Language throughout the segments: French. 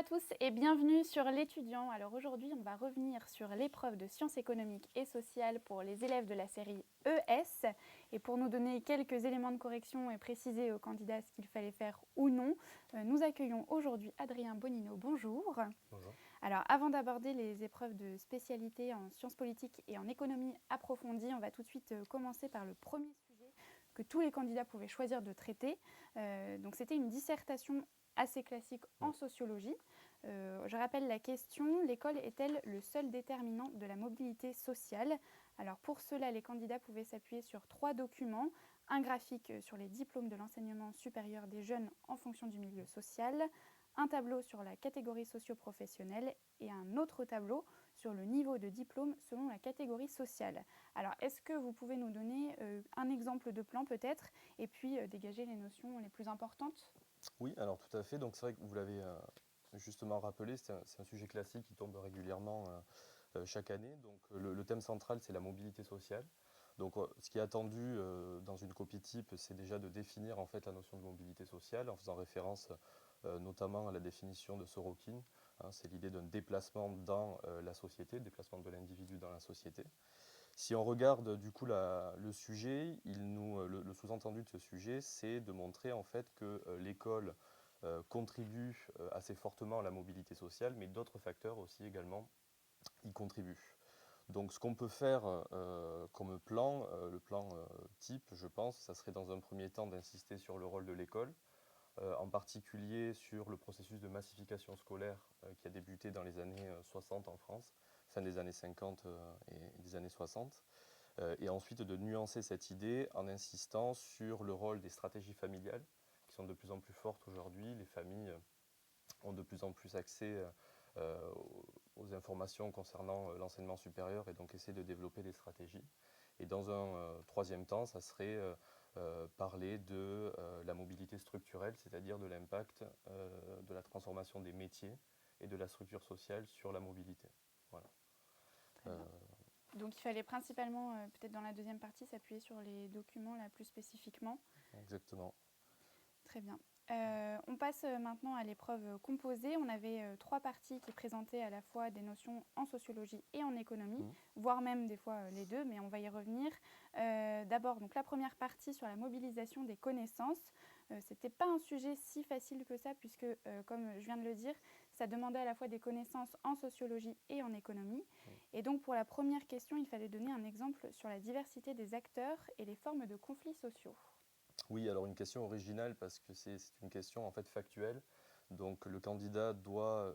à tous et bienvenue sur l'étudiant. Alors aujourd'hui, on va revenir sur l'épreuve de sciences économiques et sociales pour les élèves de la série ES. Et pour nous donner quelques éléments de correction et préciser aux candidats ce qu'il fallait faire ou non, nous accueillons aujourd'hui Adrien Bonino. Bonjour. Bonjour. Alors avant d'aborder les épreuves de spécialité en sciences politiques et en économie approfondie, on va tout de suite commencer par le premier sujet que tous les candidats pouvaient choisir de traiter. Donc c'était une dissertation assez classique en sociologie. Je rappelle la question, l'école est-elle le seul déterminant de la mobilité sociale? Alors pour cela, les candidats pouvaient s'appuyer sur 3 documents, un graphique sur les diplômes de l'enseignement supérieur des jeunes en fonction du milieu social, un tableau sur la catégorie socio-professionnelle et un autre tableau sur le niveau de diplôme selon la catégorie sociale. Alors, est-ce que vous pouvez nous donner un exemple de plan peut-être et puis dégager les notions les plus importantes? Oui, alors tout à fait. Donc c'est vrai que vous l'avez justement rappelé, c'est un sujet classique qui tombe régulièrement chaque année. Donc le thème central, c'est la mobilité sociale. Donc ce qui est attendu dans une copie type, c'est déjà de définir en fait la notion de mobilité sociale en faisant référence notamment à la définition de Sorokin. C'est l'idée d'un déplacement dans la société, déplacement de l'individu dans la société. Si on regarde du coup le sujet, le sous-entendu de ce sujet, c'est de montrer en fait que l'école contribue assez fortement à la mobilité sociale, mais d'autres facteurs aussi également y contribuent. Donc ce qu'on peut faire comme plan, le plan type, je pense, ça serait dans un premier temps d'insister sur le rôle de l'école, en particulier sur le processus de massification scolaire qui a débuté dans les années 60 en France, fin des années 50 et des années 60. Et ensuite de nuancer cette idée en insistant sur le rôle des stratégies familiales, qui sont de plus en plus fortes aujourd'hui. Les familles ont de plus en plus accès aux informations concernant l'enseignement supérieur et donc essayer de développer des stratégies. Et dans un troisième temps, ça serait parler de la mobilité structurelle, c'est-à-dire de l'impact de la transformation des métiers et de la structure sociale sur la mobilité. Voilà. Très bien. Donc il fallait principalement, peut-être dans la deuxième partie, s'appuyer sur les documents là plus spécifiquement. Exactement. Très bien. On passe maintenant à l'épreuve composée. On avait 3 parties qui présentaient à la fois des notions en sociologie et en économie, Mmh. voire même des fois les deux, mais on va y revenir. D'abord, donc la première partie sur la mobilisation des connaissances. C'était pas un sujet si facile que ça, puisque, comme je viens de le dire, ça demandait à la fois des connaissances en sociologie et en économie. Et donc pour la première question, il fallait donner un exemple sur la diversité des acteurs et les formes de conflits sociaux. Oui, alors une question originale parce que c'est une question en fait factuelle. Donc le candidat doit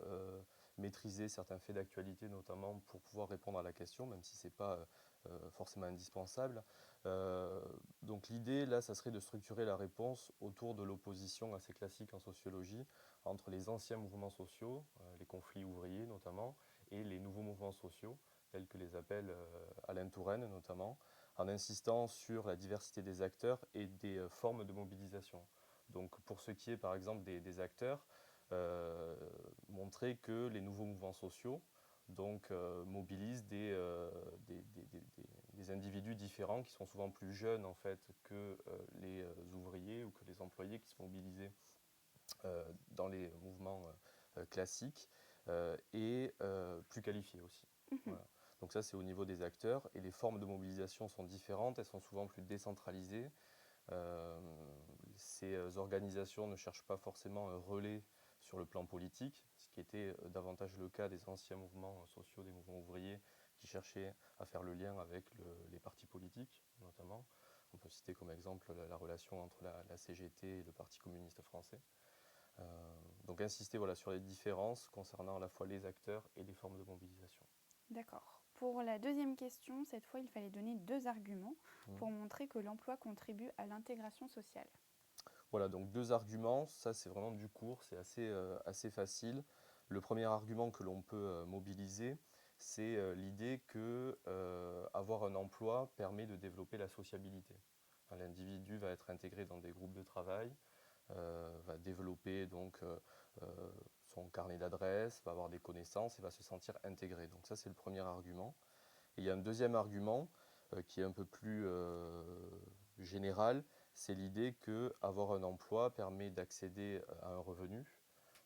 maîtriser certains faits d'actualité notamment pour pouvoir répondre à la question, même si ce n'est pas forcément indispensable. Euh, donc l'idée là, ça serait de structurer la réponse autour de l'opposition assez classique en sociologie entre les anciens mouvements sociaux, les conflits ouvriers notamment, et les nouveaux mouvements sociaux, tels que les appelle Alain Touraine notamment, en insistant sur la diversité des acteurs et des formes de mobilisation. Donc pour ce qui est par exemple des acteurs, montrer que les nouveaux mouvements sociaux donc, mobilisent des individus différents qui sont souvent plus jeunes en fait que les ouvriers ou que les employés qui se mobilisaient dans les mouvements classiques et plus qualifiés aussi. Voilà. Donc ça, c'est au niveau des acteurs. Et les formes de mobilisation sont différentes, elles sont souvent plus décentralisées. Euh, ces organisations ne cherchent pas forcément un relais sur le plan politique, ce qui était davantage le cas des anciens mouvements sociaux, des mouvements ouvriers, qui cherchaient à faire le lien avec les partis politiques, notamment. On peut citer comme exemple la relation entre la CGT et le Parti communiste français. Donc insister voilà, sur les différences concernant à la fois les acteurs et les formes de mobilisation. D'accord. Pour la deuxième question, cette fois, il fallait donner 2 arguments Mmh. pour montrer que l'emploi contribue à l'intégration sociale. Voilà, donc deux arguments, ça c'est vraiment du court, c'est assez facile. Le premier argument que l'on peut mobiliser, c'est l'idée que avoir un emploi permet de développer la sociabilité. Enfin, l'individu va être intégré dans des groupes de travail, va développer donc son carnet d'adresses, va avoir des connaissances et va se sentir intégré. Donc ça c'est le premier argument. Et il y a un deuxième argument qui est un peu plus général, c'est l'idée que avoir un emploi permet d'accéder à un revenu,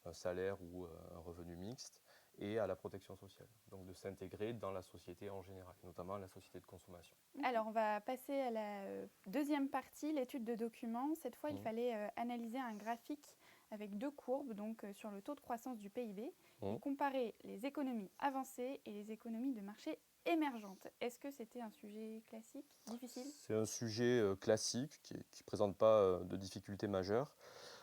un salaire ou un revenu mixte, et à la protection sociale. Donc de s'intégrer dans la société en général, notamment la société de consommation. Alors, on va passer à la deuxième partie, l'étude de documents. Cette fois, il fallait analyser un graphique avec deux courbes, donc sur le taux de croissance du PIB, et comparer les économies avancées et les économies de marché émergentes. Est-ce que c'était un sujet classique, difficile? C'est un sujet classique qui ne présente pas de difficultés majeures.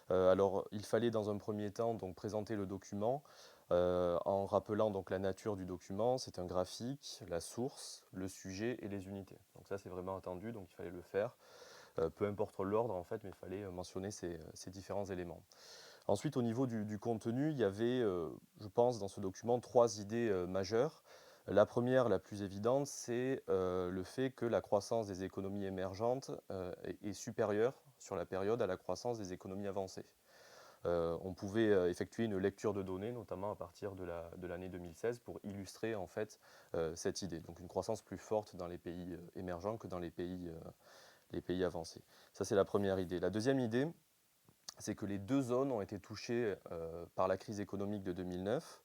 Alors, il fallait dans un premier temps donc, présenter le document en rappelant donc, la nature du document. C'est un graphique, la source, le sujet et les unités. Donc ça, c'est vraiment attendu, donc il fallait le faire. Peu importe l'ordre, en fait, mais il fallait mentionner ces différents éléments. Ensuite, au niveau du contenu, il y avait, je pense, dans ce document, 3 idées majeures. La première, la plus évidente, c'est le fait que la croissance des économies émergentes est supérieure sur la période à la croissance des économies avancées. On pouvait effectuer une lecture de données, notamment à partir de l'année 2016, pour illustrer en fait cette idée. Donc une croissance plus forte dans les pays émergents que dans les pays avancés. Ça, c'est la première idée. La deuxième idée, c'est que les deux zones ont été touchées par la crise économique de 2009,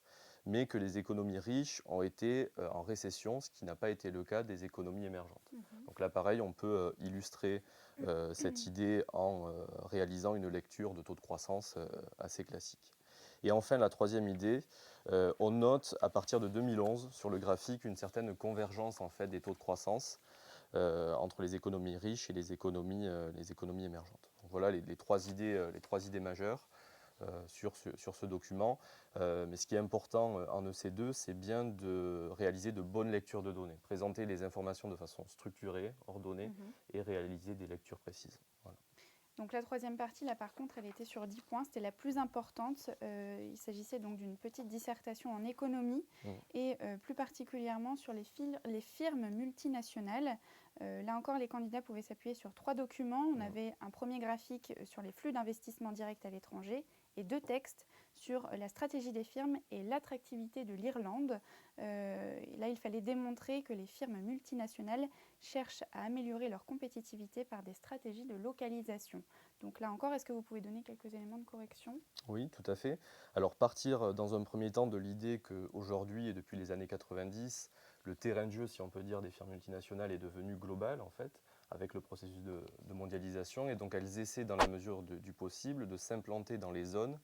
mais que les économies riches ont été en récession, ce qui n'a pas été le cas des économies émergentes. Donc là, pareil, on peut illustrer cette idée en réalisant une lecture de taux de croissance assez classique. Et enfin, la troisième idée, on note à partir de 2011 sur le graphique une certaine convergence en fait, des taux de croissance entre les économies riches et les économies émergentes. Donc voilà les trois idées majeures sur ce document. Mais ce qui est important en EC2, c'est bien de réaliser de bonnes lectures de données, présenter les informations de façon structurée, ordonnée, et réaliser des lectures précises. Voilà. Donc la troisième partie, là par contre, elle était sur 10 points, c'était la plus importante. Il s'agissait donc d'une petite dissertation en économie et plus particulièrement sur les firmes multinationales. Là encore, les candidats pouvaient s'appuyer sur 3 documents. On avait un premier graphique sur les flux d'investissement direct à l'étranger et 2 textes sur la stratégie des firmes et l'attractivité de l'Irlande. Là, il fallait démontrer que les firmes multinationales cherchent à améliorer leur compétitivité par des stratégies de localisation. Donc là encore, est-ce que vous pouvez donner quelques éléments de correction? Oui, tout à fait. Alors partir dans un premier temps de l'idée qu'aujourd'hui et depuis les années 90, le terrain de jeu, si on peut dire, des firmes multinationales est devenu global en fait, avec le processus de mondialisation, et donc elles essaient dans la mesure du possible de s'implanter dans les zones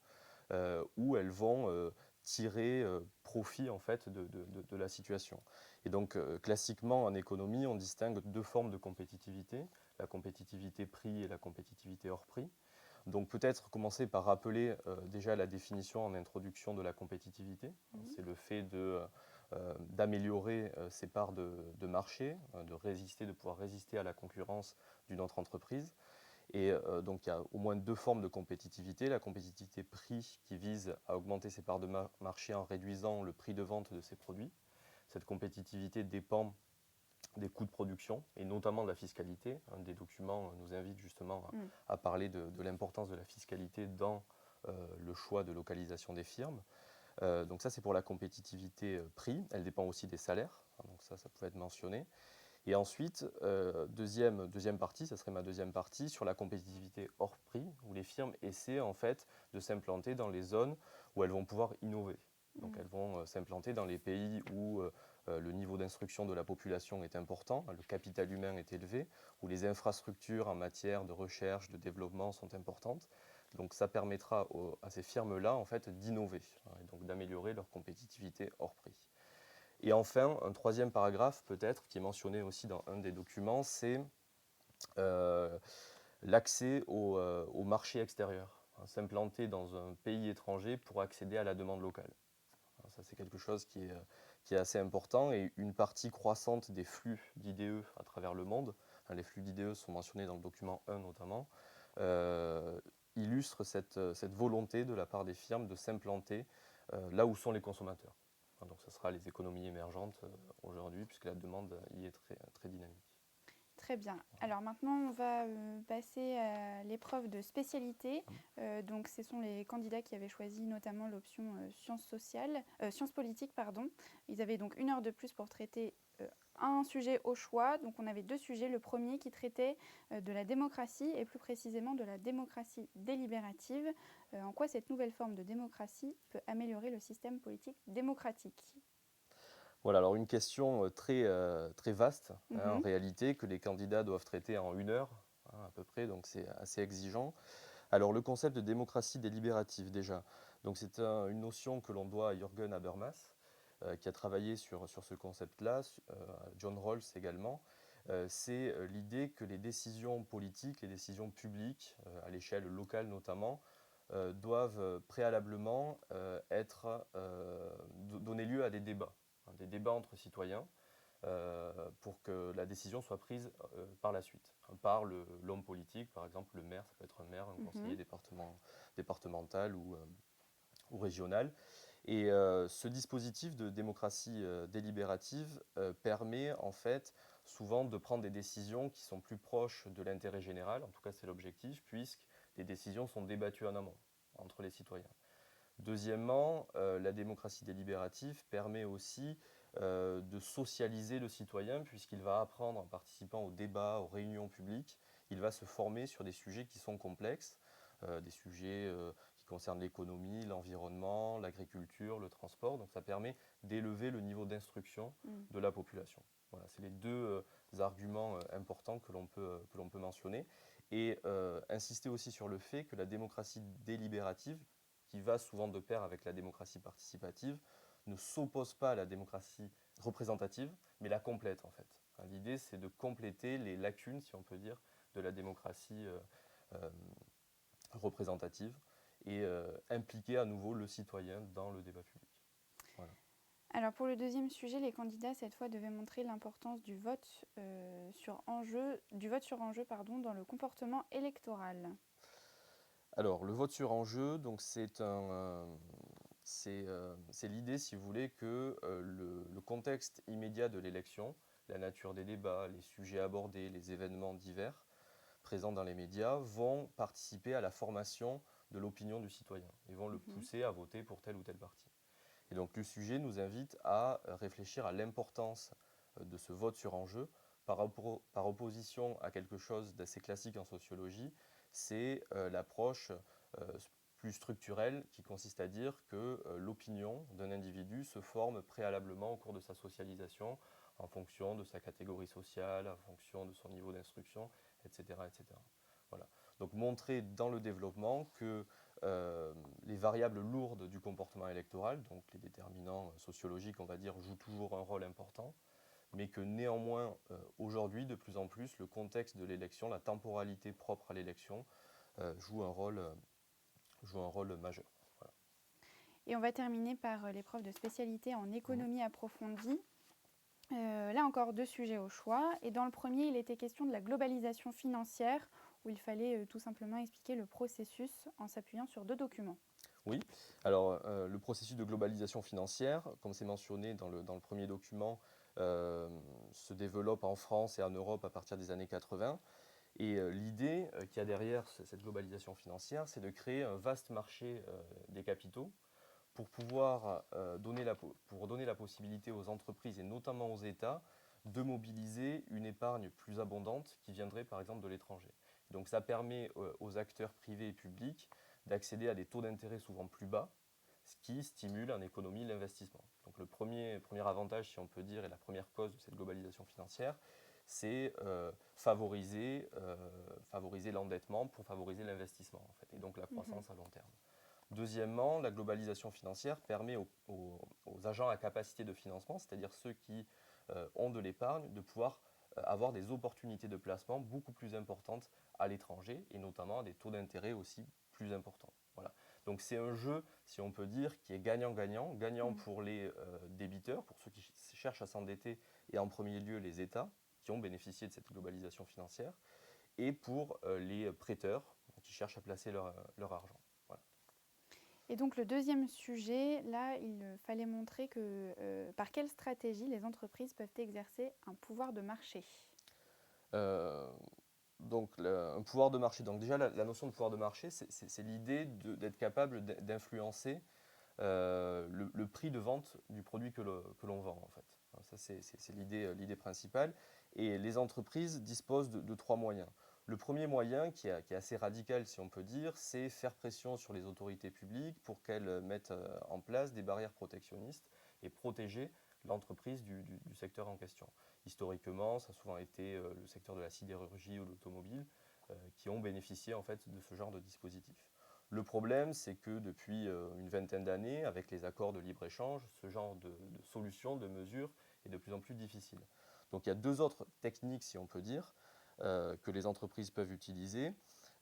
où elles vont tirer profit en fait de la situation. Et donc classiquement en économie, on distingue 2 formes de compétitivité, la compétitivité prix et la compétitivité hors prix. Donc peut-être commencer par rappeler déjà la définition en introduction de la compétitivité. C'est le fait d'améliorer ses parts de marché, de pouvoir résister à la concurrence d'une autre entreprise. Et donc il y a au moins 2 formes de compétitivité. La compétitivité prix qui vise à augmenter ses parts de marché en réduisant le prix de vente de ses produits. Cette compétitivité dépend des coûts de production et notamment de la fiscalité. Un des documents nous invite justement à parler de l'importance de la fiscalité dans le choix de localisation des firmes. Donc ça, c'est pour la compétitivité prix. Elle dépend aussi des salaires, donc ça peut être mentionné. Et ensuite, deuxième partie, ça serait ma deuxième partie, sur la compétitivité hors prix, où les firmes essaient en fait de s'implanter dans les zones où elles vont pouvoir innover. Donc elles vont s'implanter dans les pays où le niveau d'instruction de la population est important, le capital humain est élevé, où les infrastructures en matière de recherche, de développement sont importantes. Donc ça permettra à ces firmes-là en fait, d'innover, et donc d'améliorer leur compétitivité hors prix. Et enfin, un troisième paragraphe peut-être, qui est mentionné aussi dans un des documents, c'est l'accès au marché extérieur. S'implanter dans un pays étranger pour accéder à la demande locale. Ça, c'est quelque chose qui est assez important, et une partie croissante des flux d'IDE à travers le monde, les flux d'IDE sont mentionnés dans le document 1 notamment, illustre cette volonté de la part des firmes de s'implanter là où sont les consommateurs. Donc ce sera les économies émergentes aujourd'hui, puisque la demande y est très, très dynamique. Très bien. Alors maintenant, on va passer à l'épreuve de spécialité. Donc, ce sont les candidats qui avaient choisi notamment l'option sciences politiques. Ils avaient donc 1 heure de plus pour traiter un sujet au choix. Donc on avait deux sujets. Le premier qui traitait de la démocratie et plus précisément de la démocratie délibérative. En quoi cette nouvelle forme de démocratie peut améliorer le système politique démocratique? Voilà, alors une question très vaste, en Mhm. réalité, que les candidats doivent traiter en 1 heure, à peu près, donc c'est assez exigeant. Alors le concept de démocratie délibérative déjà, donc c'est une notion que l'on doit à Jürgen Habermas, qui a travaillé sur ce concept-là, John Rawls également. C'est l'idée que les décisions politiques, les décisions publiques, à l'échelle locale notamment, doivent préalablement donner lieu à des débats, hein, des débats entre citoyens, pour que la décision soit prise par la suite, hein, par l'homme politique, par exemple le maire, ça peut être un maire, un conseiller Mhm. départemental ou régional. Et ce dispositif de démocratie délibérative permet en fait souvent de prendre des décisions qui sont plus proches de l'intérêt général, en tout cas c'est l'objectif, puisque les décisions sont débattues en amont entre les citoyens. Deuxièmement, la démocratie délibérative permet aussi de socialiser le citoyen puisqu'il va apprendre en participant aux débats, aux réunions publiques, il va se former sur des sujets qui sont complexes, des sujets qui concernent l'économie, l'environnement, l'agriculture, le transport. Donc ça permet d'élever le niveau d'instruction Mm. de la population. Voilà, c'est les deux arguments importants que l'on peut mentionner. Et insister aussi sur le fait que la démocratie délibérative, qui va souvent de pair avec la démocratie participative, ne s'oppose pas à la démocratie représentative, mais la complète en fait. L'idée, c'est de compléter les lacunes, si on peut dire, de la démocratie euh, représentative et impliquer à nouveau le citoyen dans le débat public. Voilà. Alors pour le deuxième sujet, les candidats cette fois devaient montrer l'importance du vote sur enjeu, dans le comportement électoral. Alors, le vote sur enjeu, donc c'est l'idée, si vous voulez, que le contexte immédiat de l'élection, la nature des débats, les sujets abordés, les événements divers présents dans les médias vont participer à la formation de l'opinion du citoyen et vont le Mhm. pousser à voter pour tel ou tel parti. Et donc le sujet nous invite à réfléchir à l'importance de ce vote sur enjeu par opposition à quelque chose d'assez classique en sociologie, c'est l'approche euh, plus structurelle qui consiste à dire que l'opinion d'un individu se forme préalablement au cours de sa socialisation en fonction de sa catégorie sociale, en fonction de son niveau d'instruction, etc., etc. Voilà. Donc montrer dans le développement que les variables lourdes du comportement électoral, donc les déterminants sociologiques, on va dire, jouent toujours un rôle important, mais que néanmoins, aujourd'hui, de plus en plus, le contexte de l'élection, la temporalité propre à l'élection, joue un rôle majeur. Voilà. Et on va terminer par l'épreuve de spécialité en Mhm. économie approfondie. Là encore deux sujets au choix. Et dans le premier, il était question de la globalisation financière, où il fallait tout simplement expliquer le processus en s'appuyant sur deux documents. Oui, alors le processus de globalisation financière, comme c'est mentionné dans le premier document, euh, se développe en France et en Europe à partir des années 80. Et l'idée qu'il y a derrière cette globalisation financière, c'est de créer un vaste marché des capitaux pour pouvoir donner la possibilité aux entreprises et notamment aux États de mobiliser une épargne plus abondante qui viendrait par exemple de l'étranger. Donc ça permet aux acteurs privés et publics d'accéder à des taux d'intérêt souvent plus bas, ce qui stimule en économie l'investissement. Donc le premier avantage, si on peut dire, et la première cause de cette globalisation financière, c'est favoriser l'endettement pour favoriser l'investissement en fait, et donc la Mhm. croissance à long terme. Deuxièmement, la globalisation financière permet aux agents à capacité de financement, c'est-à-dire ceux qui ont de l'épargne, de pouvoir avoir des opportunités de placement beaucoup plus importantes à l'étranger et notamment à des taux d'intérêt aussi plus importants. Voilà. Donc c'est un jeu, si on peut dire, qui est gagnant-gagnant, gagnant Mhm. pour les débiteurs, pour ceux qui cherchent à s'endetter et en premier lieu les États qui ont bénéficié de cette globalisation financière et pour les prêteurs qui cherchent à placer leur argent. Voilà. Et donc le deuxième sujet, là, il fallait montrer par quelle stratégie les entreprises peuvent exercer un pouvoir de marché. Euh, donc, un pouvoir de marché. Donc, déjà, la notion de pouvoir de marché, c'est l'idée d'être capable d'influencer le prix de vente du produit que l'on vend, en fait. Ça, c'est l'idée principale. Et les entreprises disposent de 3 moyens. Le premier moyen, qui est assez radical, si on peut dire, c'est faire pression sur les autorités publiques pour qu'elles mettent en place des barrières protectionnistes et protéger l'entreprise du secteur en question. Historiquement, ça a souvent été le secteur de la sidérurgie ou l'automobile qui ont bénéficié en fait de ce genre de dispositif. Le problème, c'est que depuis une vingtaine d'années, avec les accords de libre-échange, ce genre de solution, de mesure est de plus en plus difficile. Donc il y a 2 autres techniques, si on peut dire, que les entreprises peuvent utiliser.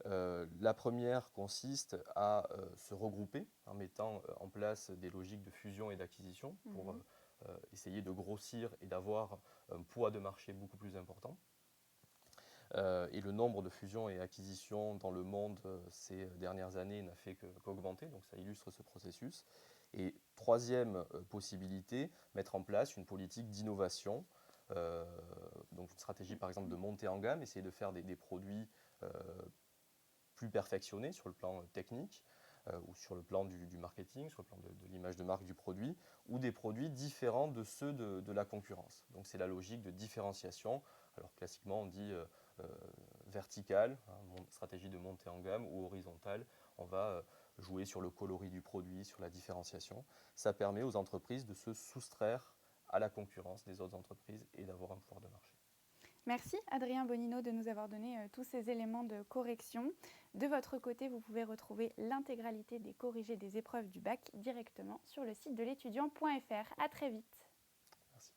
La première consiste à se regrouper en mettant en place des logiques de fusion et d'acquisition pour essayer de grossir et d'avoir un poids de marché beaucoup plus important. Et le nombre de fusions et acquisitions dans le monde ces dernières années n'a fait qu'augmenter, donc ça illustre ce processus. Et troisième possibilité, mettre en place une politique d'innovation, donc une stratégie par exemple de montée en gamme, essayer de faire des produits plus perfectionnés sur le plan technique, ou sur le plan du marketing, sur le plan de l'image de marque du produit, ou des produits différents de ceux de la concurrence. Donc c'est la logique de différenciation. Alors classiquement on dit verticale, stratégie de montée en gamme, ou horizontale, on va jouer sur le coloris du produit, sur la différenciation. Ça permet aux entreprises de se soustraire à la concurrence des autres entreprises et d'avoir un pouvoir de marché. Merci Adrien Bonino de nous avoir donné tous ces éléments de correction. De votre côté, vous pouvez retrouver l'intégralité des corrigés des épreuves du bac directement sur le site de l'étudiant.fr. À très vite. Merci.